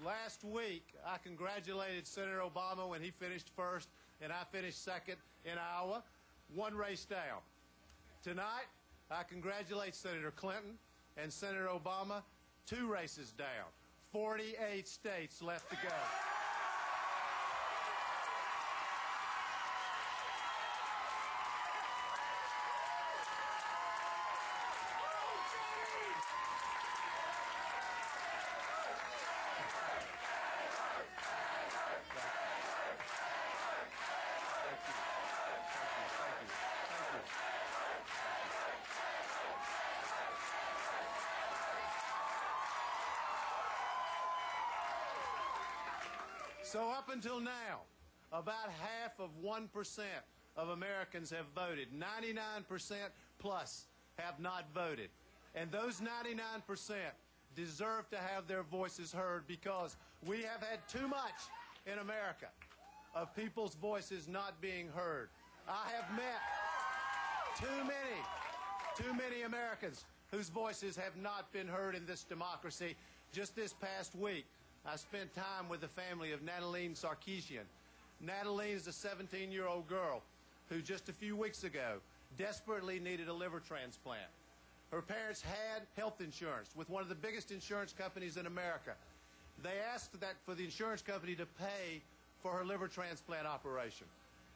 Last week, I congratulated Senator Obama when he finished first and I finished second in Iowa, one race down. Tonight, I congratulate Senator Clinton and Senator Obama, two races down, 48 states left to go. So up until now, about half of 1% of Americans have voted. 99% plus have not voted. And those 99% deserve to have their voices heard because we have had too much in America of people's voices not being heard. I have met too many Americans whose voices have not been heard in this democracy. Just this past week, I spent time with the family of Natalie Sarkeesian. Natalie is a 17-year-old girl who just a few weeks ago desperately needed a liver transplant. Her parents had health insurance with one of the biggest insurance companies in America. They asked that for the insurance company to pay for her liver transplant operation,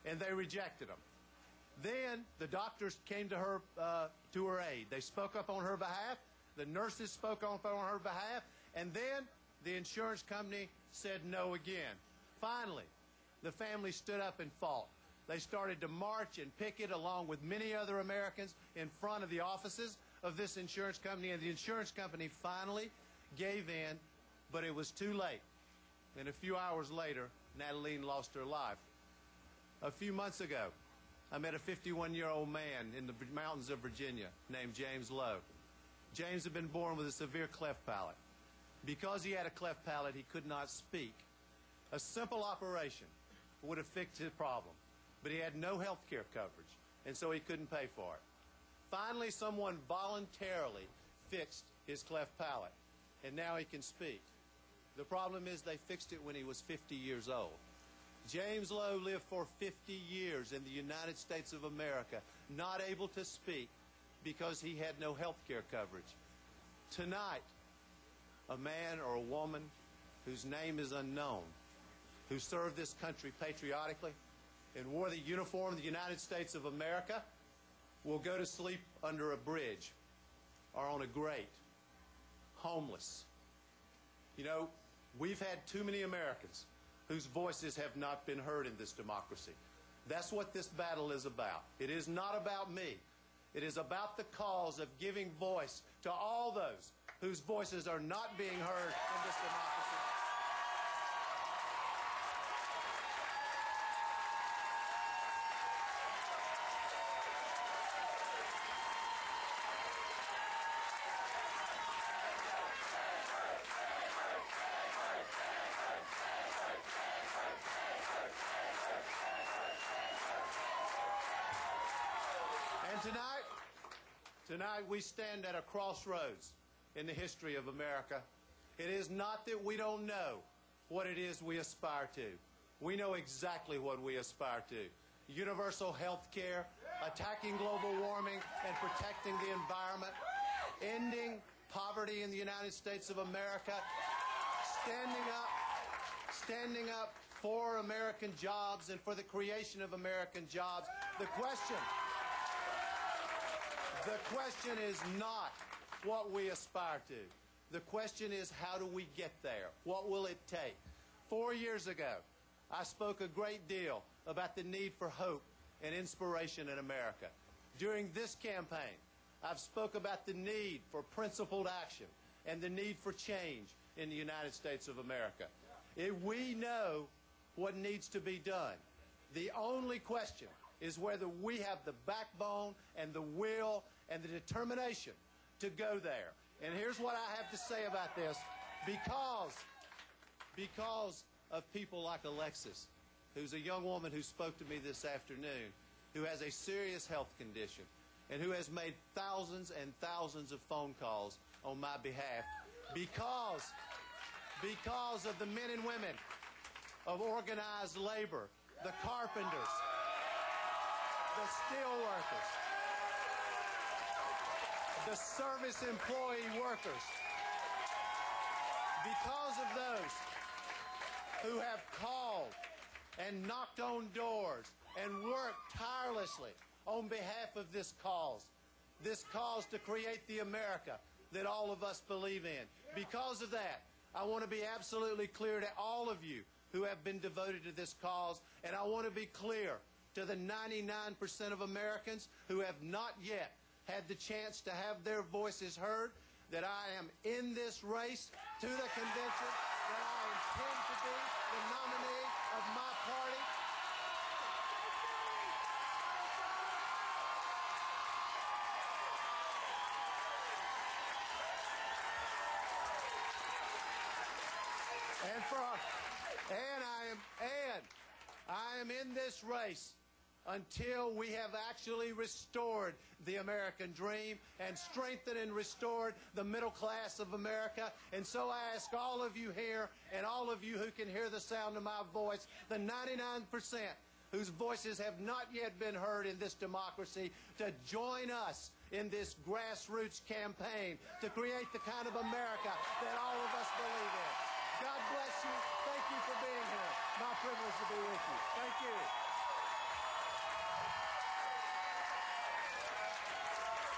and they rejected them. Then the doctors came to her aid. They spoke up on her behalf. The nurses spoke up on her behalf, and then the insurance company said no again. Finally, the family stood up and fought. They started to march and picket along with many other Americans in front of the offices of this insurance company, and the insurance company finally gave in, but it was too late. And a few hours later, Natalie lost her life. A few months ago, I met a 51-year-old man in the mountains of Virginia named James Lowe. James had been born with a severe cleft palate. Because he had a cleft palate, he could not speak. A simple operation would have fixed his problem, but he had no health care coverage, and so he couldn't pay for it. Finally, someone voluntarily fixed his cleft palate, and now he can speak. The problem is they fixed it when he was 50 years old. James Lowe lived for 50 years in the United States of America, not able to speak because he had no health care coverage. Tonight, a man or a woman whose name is unknown, who served this country patriotically and wore the uniform of the United States of America, will go to sleep under a bridge or on a grate, homeless. We've had too many Americans whose voices have not been heard in this democracy. That's what this battle is about. It is not about me. It is about the cause of giving voice to all those whose voices are not being heard in this democracy. And tonight we stand at a crossroads in the history of America. It is not that we don't know what it is we aspire to. We know exactly what we aspire to. Universal health care, attacking global warming and protecting the environment, ending poverty in the United States of America, standing up for American jobs and for the creation of American jobs. The question is not what we aspire to. The question is, how do we get there? What will it take? 4 years ago, I spoke a great deal about the need for hope and inspiration in America. During this campaign, I've spoke about the need for principled action and the need for change in the United States of America. We know what needs to be done. The only question is whether we have the backbone and the will and the determination to go there. And here's what I have to say about this. Because of people like Alexis, who's a young woman who spoke to me this afternoon, who has a serious health condition, and who has made thousands and thousands of phone calls on my behalf. because of the men and women of organized labor, the carpenters, the steel workers, the service employee workers, because of those who have called and knocked on doors and worked tirelessly on behalf of this cause to create the America that all of us believe in. Because of that, I want to be absolutely clear to all of you who have been devoted to this cause, and I want to be clear to the 99% of Americans who have not yet had the chance to have their voices heard, that I am in this race to the convention, that I intend to be the nominee of my party. I am in this race until we have actually restored the American dream and strengthened and restored the middle class of America. And so I ask all of you here and all of you who can hear the sound of my voice, the 99% whose voices have not yet been heard in this democracy, to join us in this grassroots campaign to create the kind of America that all of us believe in. God bless you. Thank you for being here. My privilege to be with you. Thank you.